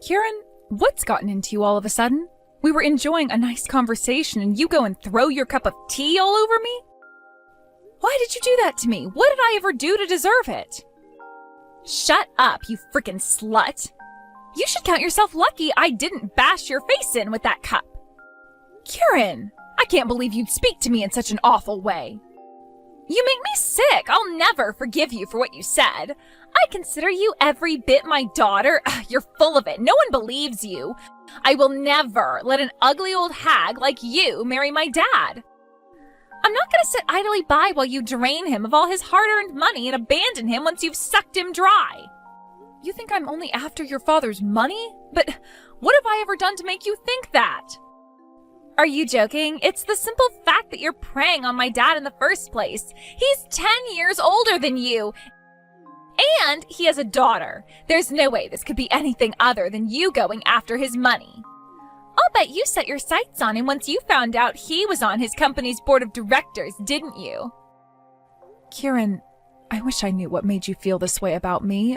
Kieran, what's gotten into you all of a sudden? We were enjoying a nice conversation and you go and throw your cup of tea all over me? Why did you do that to me? What did I ever do to deserve it? Shut up, you frickin' slut. You should count yourself lucky I didn't bash your face in with that cup. Kieran, I can't believe you'd speak to me in such an awful way. You make me sick. I'll never forgive you for what you said. I consider you every bit my daughter. You're full of it. No one believes you. I will never let an ugly old hag like you marry my dad. I'm not going to sit idly by while you drain him of all his hard-earned money and abandon him once you've sucked him dry. You think I'm only after your father's money? But what have I ever done to make you think that? Are you joking? It's the simple fact that you're preying on my dad in the first place. He's 10 years older than you. And he has a daughter. There's no way this could be anything other than you going after his money. I'll bet you set your sights on him once you found out he was on his company's board of directors, didn't you? Kieran, I wish I knew what made you feel this way about me.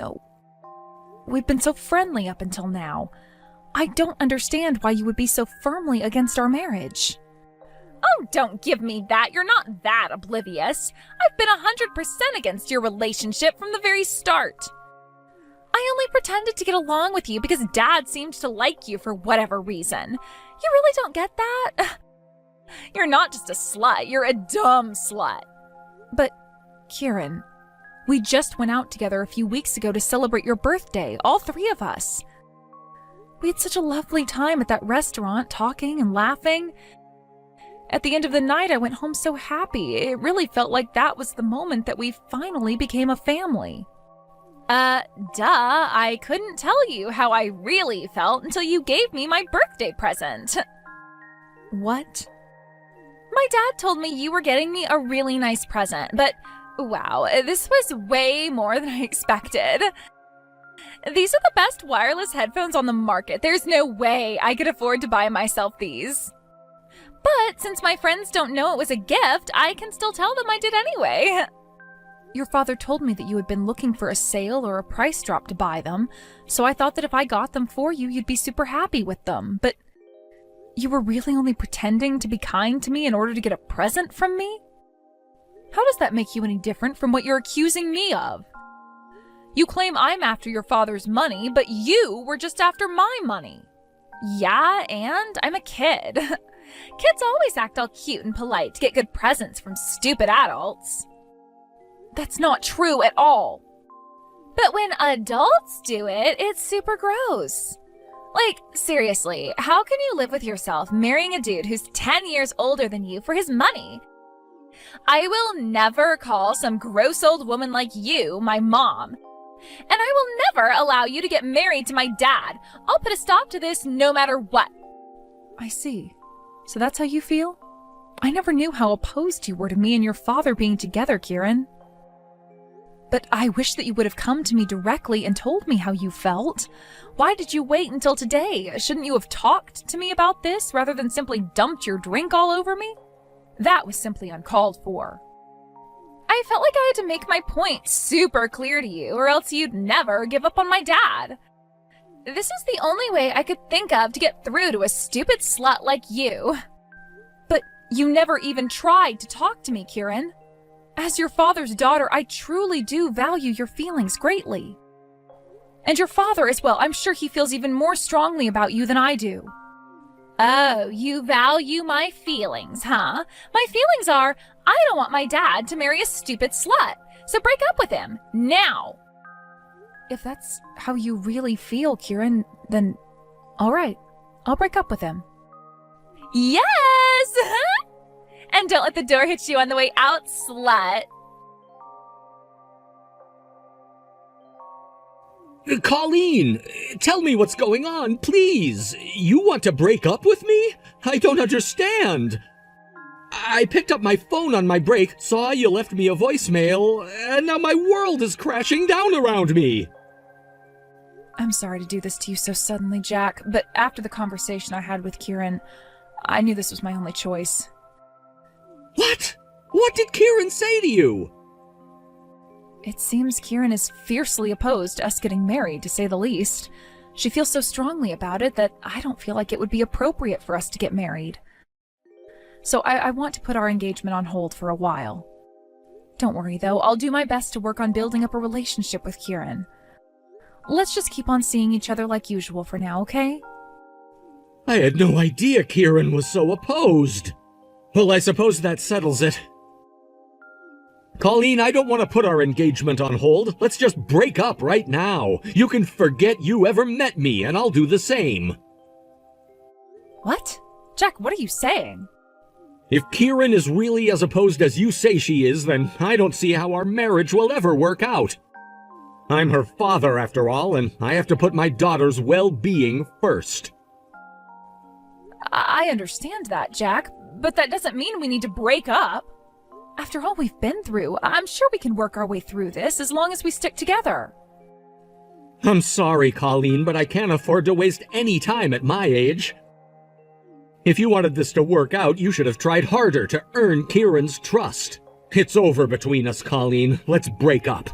We've been so friendly up until now. I don't understand why you would be so firmly against our marriage. Oh, don't give me that. You're not that oblivious. I've been 100% against your relationship from the very start. I only pretended to get along with you because Dad seemed to like you for whatever reason. You really don't get that? You're not just a slut, you're a dumb slut. But, Kieran, we just went out together a few weeks ago to celebrate your birthday, all three of us. We had such a lovely time at that restaurant, talking and laughing. At the end of the night, I went home so happy. It really felt like that was the moment that we finally became a family. I couldn't tell you how I really felt until you gave me my birthday present. What? My dad told me you were getting me a really nice present, but wow, this was way more than I expected. These are the best wireless headphones on the market. There's no way I could afford to buy myself these. But since my friends don't know it was a gift, I can still tell them I did anyway. Your father told me that you had been looking for a sale or a price drop to buy them, so I thought that if I got them for you, you'd be super happy with them. But you were really only pretending to be kind to me in order to get a present from me? How does that make you any different from what you're accusing me of? You claim I'm after your father's money, but you were just after my money. Yeah, and I'm a kid. Kids always act all cute and polite to get good presents from stupid adults. That's not true at all. But when adults do it, it's super gross. Like, seriously, how can you live with yourself marrying a dude who's 10 years older than you for his money? I will never call some gross old woman like you my mom. And I will never allow you to get married to my dad. I'll put a stop to this no matter what. I see. So that's how you feel? I never knew how opposed you were to me and your father being together, Kieran. But I wish that you would have come to me directly and told me how you felt. Why did you wait until today? Shouldn't you have talked to me about this rather than simply dumped your drink all over me? That was simply uncalled for. I felt like I had to make my point super clear to you, or else you'd never give up on my dad. This is the only way I could think of to get through to a stupid slut like you. But you never even tried to talk to me, Kieran. As your father's daughter, I truly do value your feelings greatly. And your father as well. I'm sure he feels even more strongly about you than I do. Oh, you value my feelings, huh? My feelings are, I don't want my dad to marry a stupid slut, so break up with him, now. If that's how you really feel, Kieran, then all right, I'll break up with him. Yes! And don't let the door hit you on the way out, slut. Colleen, tell me what's going on, please. You want to break up with me? I don't understand. I picked up my phone on my break, saw you left me a voicemail, and now my world is crashing down around me. I'm sorry to do this to you so suddenly, Jack, but after the conversation I had with Kieran, I knew this was my only choice. What? What did Kieran say to you? It seems Kieran is fiercely opposed to us getting married, to say the least. She feels so strongly about it that I don't feel like it would be appropriate for us to get married. So I want to put our engagement on hold for a while. Don't worry, though. I'll do my best to work on building up a relationship with Kieran. Let's just keep on seeing each other like usual for now, okay? I had no idea Kieran was so opposed. Well, I suppose that settles it. Colleen, I don't want to put our engagement on hold. Let's just break up right now. You can forget you ever met me, and I'll do the same. What? Jack, what are you saying? If Kieran is really as opposed as you say she is, then I don't see how our marriage will ever work out. I'm her father, after all, and I have to put my daughter's well-being first. I understand that, Jack, but that doesn't mean we need to break up. After all we've been through, I'm sure we can work our way through this as long as we stick together. I'm sorry, Colleen, but I can't afford to waste any time at my age. If you wanted this to work out, you should have tried harder to earn Kieran's trust. It's over between us, Colleen. Let's break up.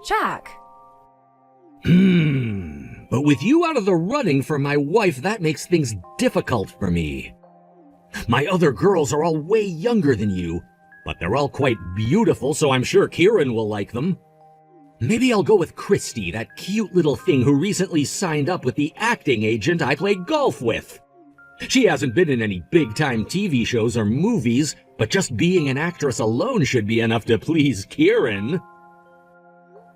Jack. But with you out of the running for my wife, that makes things difficult for me. My other girls are all way younger than you, but they're all quite beautiful, so I'm sure Kieran will like them. Maybe I'll go with Christy, that cute little thing who recently signed up with the acting agent I play golf with. She hasn't been in any big-time TV shows or movies, but just being an actress alone should be enough to please Kieran.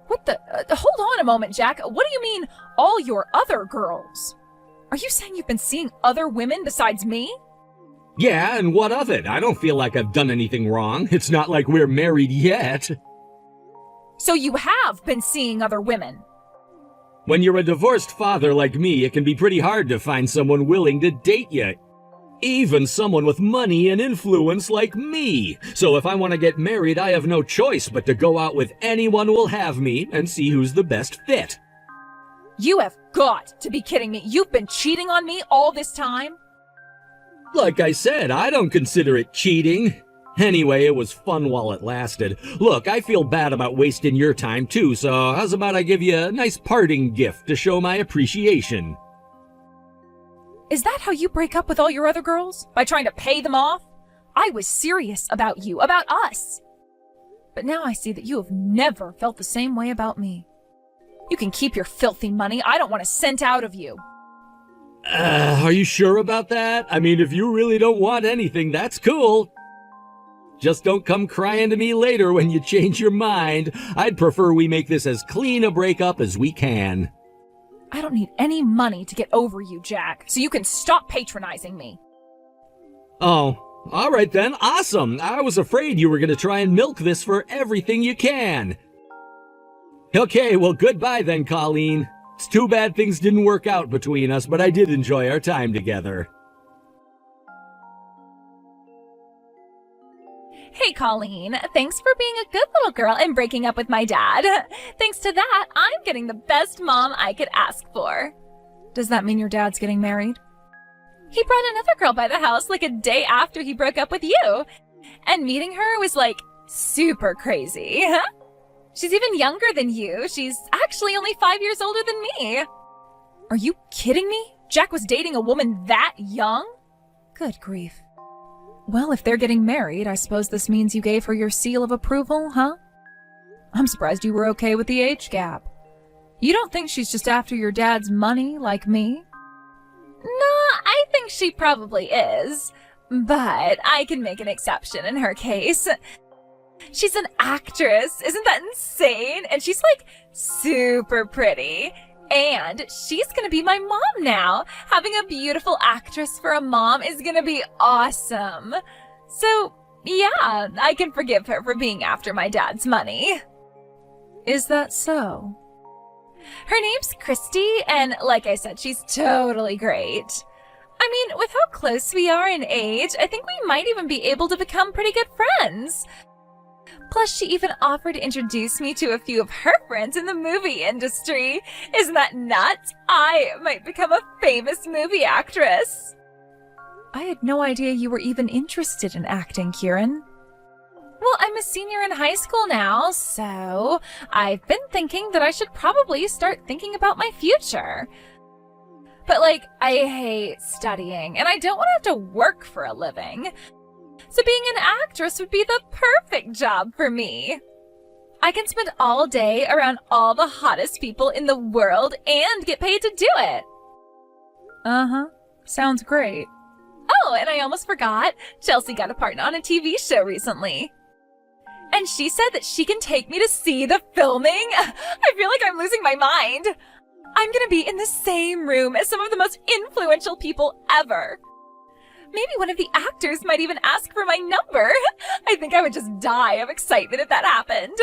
What the? Hold on a moment, Jack. What do you mean, all your other girls? Are you saying you've been seeing other women besides me? Yeah, and what of it? I don't feel like I've done anything wrong. It's not like we're married yet. So you have been seeing other women? When you're a divorced father like me, it can be pretty hard to find someone willing to date you. Even someone with money and influence like me. So if I want to get married, I have no choice but to go out with anyone who will have me and see who's the best fit. You have got to be kidding me. You've been cheating on me all this time? Like I said, I don't consider it cheating. Anyway, it was fun while it lasted. Look, I feel bad about wasting your time too, so how's about I give you a nice parting gift to show my appreciation? Is that how you break up with all your other girls? By trying to pay them off? I was serious about you, about us. But now I see that you have never felt the same way about me. You can keep your filthy money. I don't want a cent out of you. Are you sure about that? I mean, if you really don't want anything, that's cool. Just don't come crying to me later when you change your mind. I'd prefer we make this as clean a breakup as we can. I don't need any money to get over you, Jack, so you can stop patronizing me. Oh, all right then. Awesome. I was afraid you were going to try and milk this for everything you can. Okay, well, goodbye then, Colleen. It's too bad things didn't work out between us, but I did enjoy our time together. Hey, Colleen, thanks for being a good little girl and breaking up with my dad. Thanks to that, I'm getting the best mom I could ask for. Does that mean your dad's getting married? He brought another girl by the house like a day after he broke up with you. And meeting her was like super crazy. She's even younger than you. She's actually only 5 years older than me. Are you kidding me? Jack was dating a woman that young? Good grief. Well, if they're getting married, I suppose this means you gave her your seal of approval, huh? I'm surprised you were okay with the age gap. You don't think she's just after your dad's money like me? No, I think she probably is. But I can make an exception in her case. She's an actress. Isn't that insane? And she's like super pretty. And she's gonna be my mom now. Having a beautiful actress for a mom is gonna be awesome. So, yeah, I can forgive her for being after my dad's money. Is that so? Her name's Christy, and like I said, she's totally great. I mean, with how close we are in age, I think we might even be able to become pretty good friends. Plus, she even offered to introduce me to a few of her friends in the movie industry. Isn't that nuts? I might become a famous movie actress. I had no idea you were even interested in acting, Kieran. Well, I'm a senior in high school now, so I've been thinking that I should probably start thinking about my future. But I hate studying, and I don't want to have to work for a living. So being an actress would be the perfect job for me. I can spend all day around all the hottest people in the world and get paid to do it. Uh-huh. Sounds great. Oh, and I almost forgot. Chelsea got a part on a TV show recently. And she said that she can take me to see the filming. I feel like I'm losing my mind. I'm gonna be in the same room as some of the most influential people ever. Maybe one of the actors might even ask for my number. I think I would just die of excitement if that happened.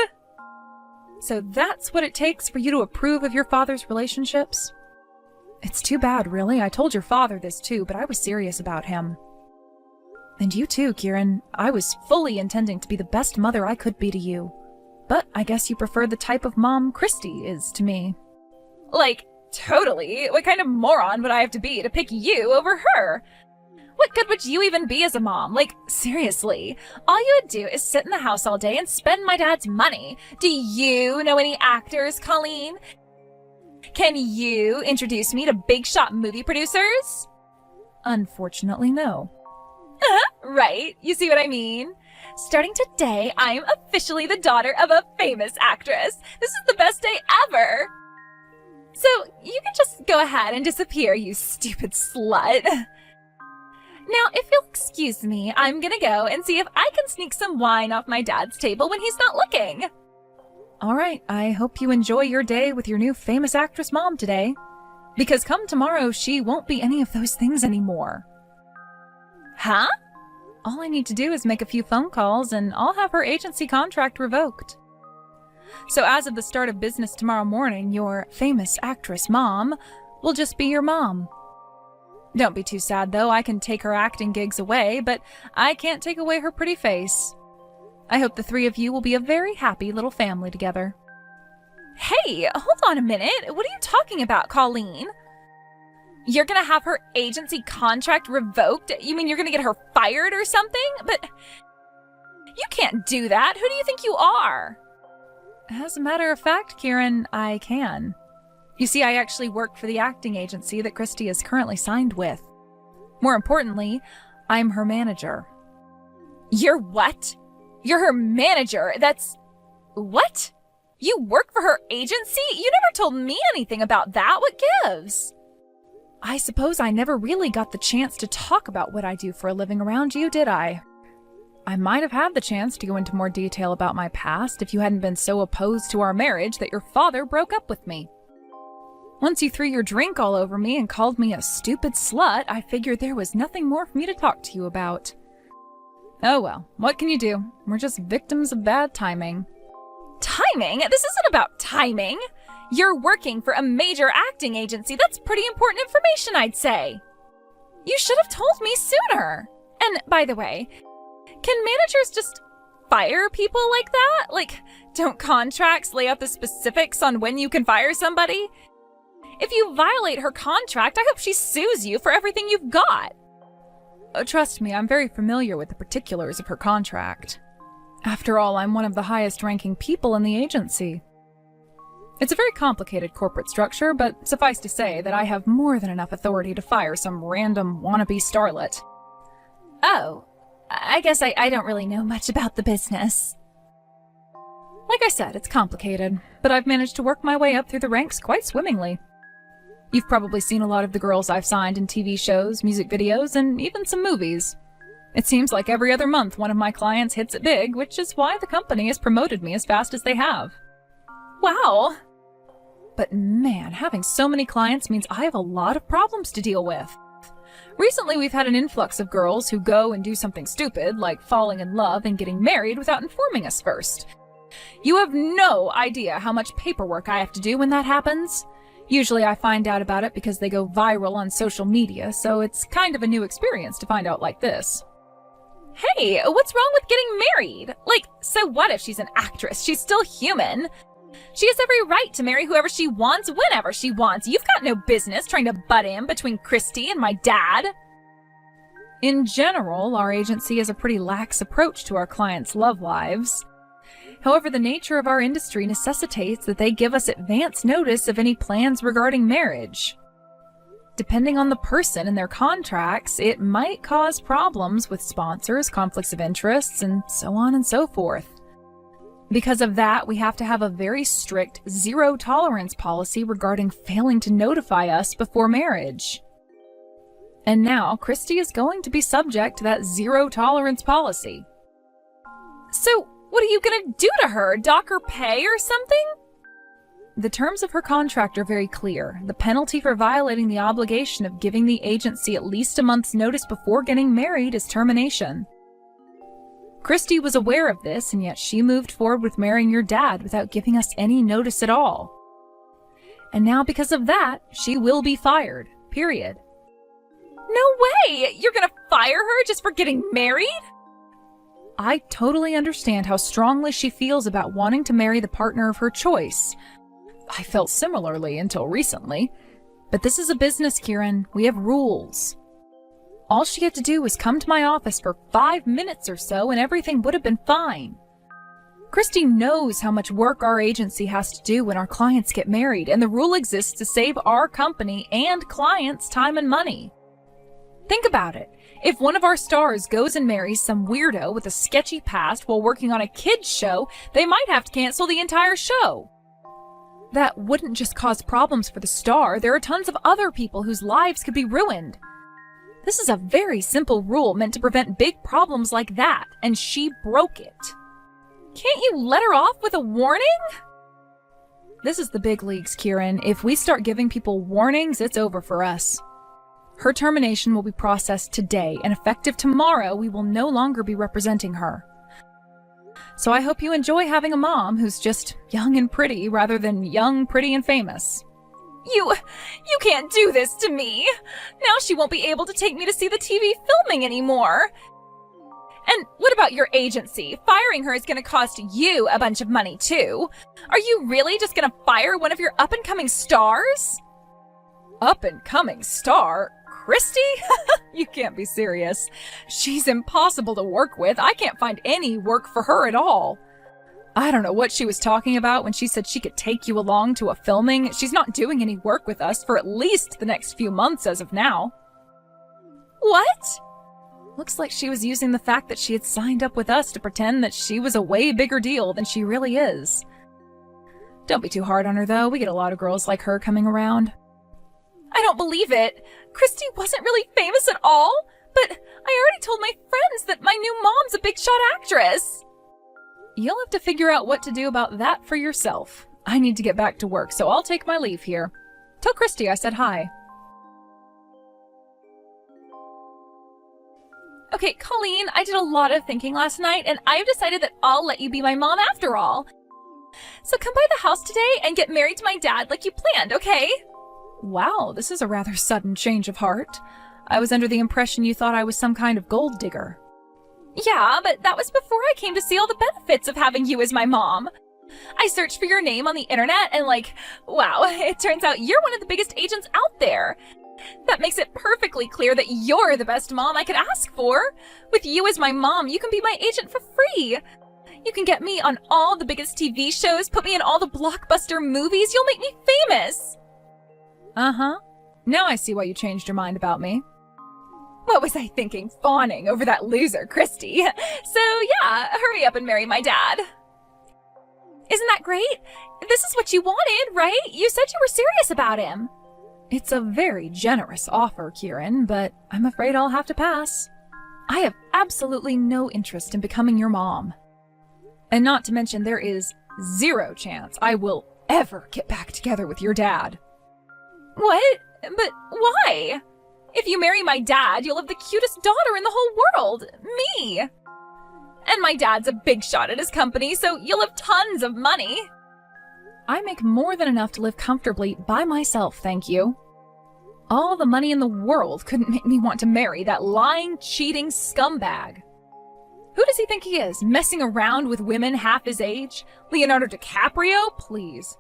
So that's what it takes for you to approve of your father's relationships? It's too bad, really. I told your father this too, but I was serious about him. And you too, Kieran. I was fully intending to be the best mother I could be to you. But I guess you prefer the type of mom Christy is to me. Totally. What kind of moron would I have to be to pick you over her? What good would you even be as a mom? Seriously. All you would do is sit in the house all day and spend my dad's money. Do you know any actors, Colleen? Can you introduce me to big shot movie producers? Unfortunately, no. Right. You see what I mean? Starting today, I'm officially the daughter of a famous actress. This is the best day ever. So you can just go ahead and disappear, you stupid slut. Now, if you'll excuse me, I'm gonna go and see if I can sneak some wine off my dad's table when he's not looking. All right, I hope you enjoy your day with your new famous actress mom today. Because come tomorrow, she won't be any of those things anymore. Huh? All I need to do is make a few phone calls and I'll have her agency contract revoked. So as of the start of business tomorrow morning, your famous actress mom will just be your mom. Don't be too sad though, I can take her acting gigs away, but I can't take away her pretty face. I hope the three of you will be a very happy little family together. Hey, hold on a minute. What are you talking about, Colleen? You're gonna have her agency contract revoked? You mean you're gonna get her fired or something? But you can't do that. Who do you think you are? As a matter of fact, Kieran, I can. You see, I actually work for the acting agency that Christy is currently signed with. More importantly, I'm her manager. You're what? You're her manager? That's... What? You work for her agency? You never told me anything about that. What gives? I suppose I never really got the chance to talk about what I do for a living around you, did I? I might have had the chance to go into more detail about my past if you hadn't been so opposed to our marriage that your father broke up with me. Once you threw your drink all over me and called me a stupid slut, I figured there was nothing more for me to talk to you about. Oh well, what can you do? We're just victims of bad timing. Timing? This isn't about timing. You're working for a major acting agency. That's pretty important information, I'd say. You should have told me sooner. And by the way, can managers just fire people like that? Don't contracts lay out the specifics on when you can fire somebody? If you violate her contract, I hope she sues you for everything you've got. Oh, trust me, I'm very familiar with the particulars of her contract. After all, I'm one of the highest-ranking people in the agency. It's a very complicated corporate structure, but suffice to say that I have more than enough authority to fire some random wannabe starlet. Oh, I guess I don't really know much about the business. Like I said, it's complicated, but I've managed to work my way up through the ranks quite swimmingly. You've probably seen a lot of the girls I've signed in TV shows, music videos, and even some movies. It seems like every other month one of my clients hits it big, which is why the company has promoted me as fast as they have. Wow! But man, having so many clients means I have a lot of problems to deal with. Recently, we've had an influx of girls who go and do something stupid, like falling in love and getting married without informing us first. You have no idea how much paperwork I have to do when that happens. Usually I find out about it because they go viral on social media, so it's kind of a new experience to find out like this. Hey, what's wrong with getting married? So what if she's an actress? She's still human. She has every right to marry whoever she wants, whenever she wants. You've got no business trying to butt in between Christy and my dad. In general, our agency has a pretty lax approach to our clients' love lives. However, the nature of our industry necessitates that they give us advance notice of any plans regarding marriage. Depending on the person and their contracts, it might cause problems with sponsors, conflicts of interests, and so on and so forth. Because of that, we have to have a very strict zero-tolerance policy regarding failing to notify us before marriage. And now, Christy is going to be subject to that zero-tolerance policy. So, what are you gonna do to her? Dock her pay or something? The terms of her contract are very clear. The penalty for violating the obligation of giving the agency at least a month's notice before getting married is termination. Christy was aware of this, and yet she moved forward with marrying your dad without giving us any notice at all. And now because of that, she will be fired. Period. No way! You're gonna fire her just for getting married? I totally understand how strongly she feels about wanting to marry the partner of her choice. I felt similarly until recently. But this is a business, Kieran. We have rules. All she had to do was come to my office for 5 minutes or so and everything would have been fine. Christy knows how much work our agency has to do when our clients get married, and the rule exists to save our company and clients time and money. Think about it. If one of our stars goes and marries some weirdo with a sketchy past while working on a kids show, they might have to cancel the entire show. That wouldn't just cause problems for the star. There are tons of other people whose lives could be ruined. This is a very simple rule meant to prevent big problems like that, and she broke it. Can't you let her off with a warning? This is the big leagues, Kieran. If we start giving people warnings, it's over for us. Her termination will be processed today, and effective tomorrow, we will no longer be representing her. So I hope you enjoy having a mom who's just young and pretty rather than young, pretty, and famous. You can't do this to me. Now she won't be able to take me to see the TV filming anymore. And what about your agency? Firing her is going to cost you a bunch of money too. Are you really just going to fire one of your up-and-coming stars? Up-and-coming star? Christy? You can't be serious. She's impossible to work with. I can't find any work for her at all. I don't know what she was talking about when she said she could take you along to a filming. She's not doing any work with us for at least the next few months as of now. What? Looks like she was using the fact that she had signed up with us to pretend that she was a way bigger deal than she really is. Don't be too hard on her, though. We get a lot of girls like her coming around. I don't believe it. Christy wasn't really famous at all. But I already told my friends that my new mom's a big shot actress. You'll have to figure out what to do about that for yourself. I need to get back to work, so I'll take my leave here. Tell Christy I said hi. Okay, Colleen, I did a lot of thinking last night, and I've decided that I'll let you be my mom after all. So come by the house today and get married to my dad like you planned, okay? Wow, this is a rather sudden change of heart. I was under the impression you thought I was some kind of gold digger. Yeah, but that was before I came to see all the benefits of having you as my mom. I searched for your name on the internet and wow, it turns out you're one of the biggest agents out there. That makes it perfectly clear that you're the best mom I could ask for. With you as my mom, you can be my agent for free. You can get me on all the biggest TV shows, put me in all the blockbuster movies. You'll make me famous. Uh-huh. Now I see why you changed your mind about me. What was I thinking, fawning over that loser, Christy? So yeah, hurry up and marry my dad. Isn't that great? This is what you wanted, right? You said you were serious about him. It's a very generous offer, Kieran, but I'm afraid I'll have to pass. I have absolutely no interest in becoming your mom. And not to mention, there is zero chance I will ever get back together with your dad. What? But why? If you marry my dad, you'll have the cutest daughter in the whole world, me. And my dad's a big shot at his company, so you'll have tons of money. I make more than enough to live comfortably by myself, thank you. All the money in the world couldn't make me want to marry that lying, cheating scumbag. Who does he think he is, messing around with women half his age? Leonardo DiCaprio? Please.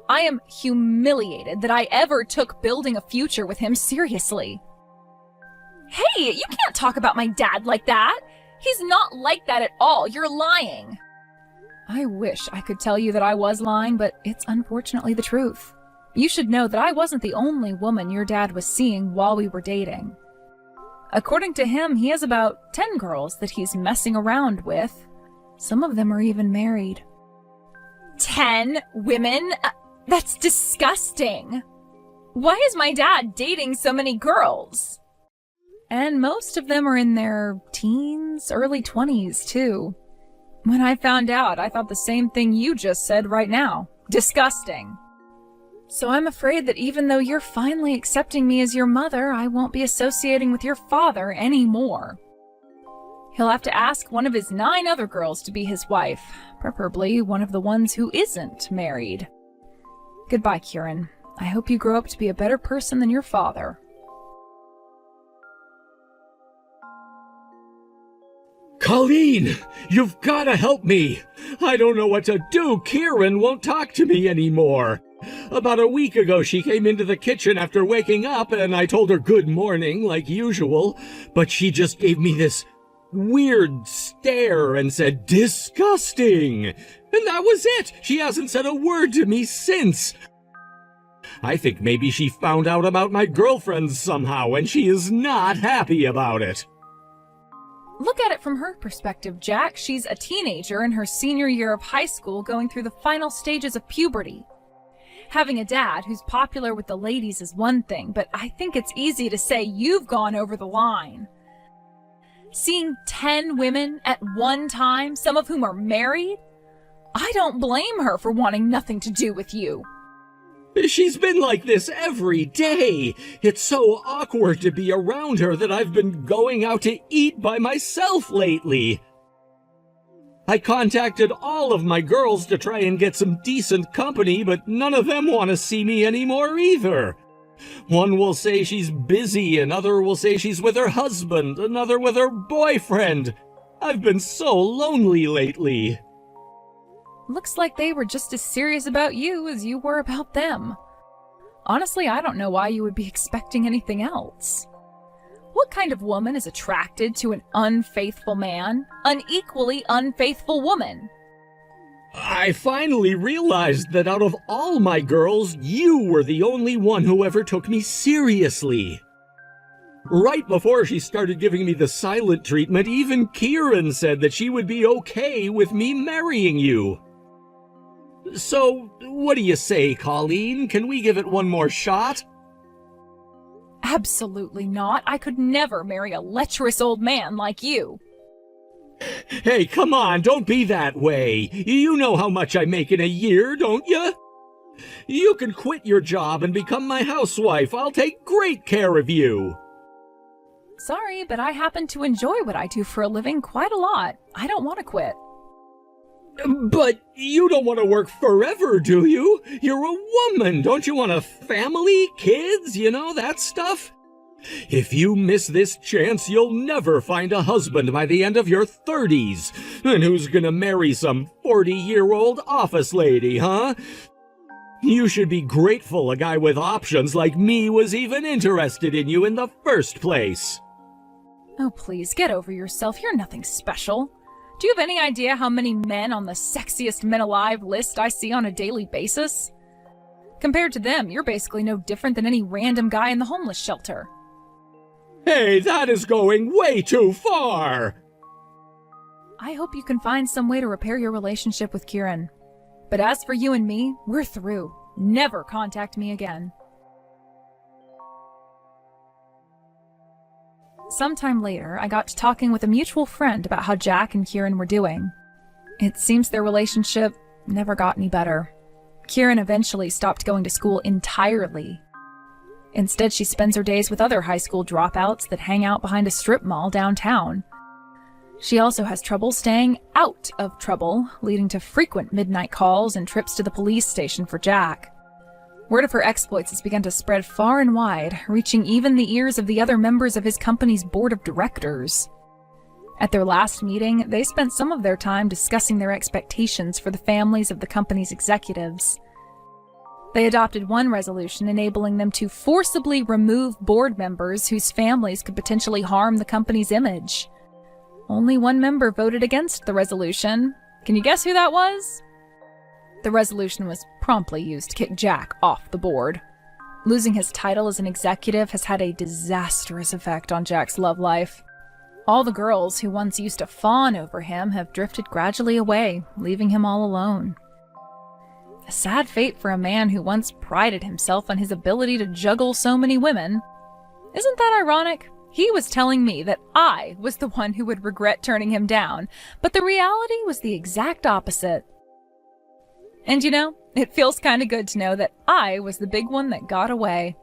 I am humiliated that I ever took building a future with him seriously. Hey, you can't talk about my dad like that. He's not like that at all. You're lying. I wish I could tell you that I was lying, but it's unfortunately the truth. You should know that I wasn't the only woman your dad was seeing while we were dating. According to him, he has about 10 girls that he's messing around with. Some of them are even married. 10 women? That's disgusting. Why is my dad dating so many girls? And most of them are in their teens, early 20s, too. When I found out, I thought the same thing you just said right now. Disgusting. So I'm afraid that even though you're finally accepting me as your mother, I won't be associating with your father anymore. He'll have to ask one of his 9 other girls to be his wife, preferably one of the ones who isn't married. Goodbye, Kieran. I hope you grow up to be a better person than your father. Colleen, you've got to help me. I don't know what to do. Kieran won't talk to me anymore. About a week ago, she came into the kitchen after waking up, and I told her good morning, like usual, but she just gave me this weird stare and said, disgusting. And that was it. She hasn't said a word to me since. I think maybe she found out about my girlfriends somehow, and she is not happy about it. Look at it from her perspective, Jack. She's a teenager in her senior year of high school going through the final stages of puberty. Having a dad who's popular with the ladies is one thing, but I think it's easy to say you've gone over the line. Seeing 10 women at one time, some of whom are married? I don't blame her for wanting nothing to do with you. She's been like this every day. It's so awkward to be around her that I've been going out to eat by myself lately. I contacted all of my girls to try and get some decent company, but none of them want to see me anymore either. One will say she's busy, another will say she's with her husband, another with her boyfriend. I've been so lonely lately. Looks like they were just as serious about you as you were about them. Honestly, I don't know why you would be expecting anything else. What kind of woman is attracted to an unfaithful man, an equally unfaithful woman? I finally realized that out of all my girls, you were the only one who ever took me seriously. Right before she started giving me the silent treatment, even Kieran said that she would be okay with me marrying you. So, what do you say, Colleen? Can we give it one more shot? Absolutely not. I could never marry a lecherous old man like you. Hey, come on, don't be that way. You know how much I make in a year, don't you? You can quit your job and become my housewife. I'll take great care of you. Sorry, but I happen to enjoy what I do for a living quite a lot. I don't want to quit. But you don't want to work forever, do you? You're a woman. Don't you want a family, kids, that stuff? If you miss this chance, you'll never find a husband by the end of your 30s. And who's gonna marry some 40-year-old office lady, huh? You should be grateful a guy with options like me was even interested in you in the first place. Oh, please, get over yourself. You're nothing special. Do you have any idea how many men on the sexiest men alive list I see on a daily basis? Compared to them, you're basically no different than any random guy in the homeless shelter. Hey, that is going way too far! I hope you can find some way to repair your relationship with Kieran. But as for you and me, we're through. Never contact me again. Sometime later, I got to talking with a mutual friend about how Jack and Kieran were doing. It seems their relationship never got any better. Kieran eventually stopped going to school entirely. Instead, she spends her days with other high school dropouts that hang out behind a strip mall downtown. She also has trouble staying out of trouble, leading to frequent midnight calls and trips to the police station for Jack. Word of her exploits has begun to spread far and wide, reaching even the ears of the other members of his company's board of directors. At their last meeting, they spent some of their time discussing their expectations for the families of the company's executives. They adopted one resolution enabling them to forcibly remove board members whose families could potentially harm the company's image. Only one member voted against the resolution. Can you guess who that was? The resolution was promptly used to kick Jack off the board. Losing his title as an executive has had a disastrous effect on Jack's love life. All the girls who once used to fawn over him have drifted gradually away, leaving him all alone. A sad fate for a man who once prided himself on his ability to juggle so many women. Isn't that ironic? He was telling me that I was the one who would regret turning him down, but the reality was the exact opposite. And you know, it feels kind of good to know that I was the big one that got away.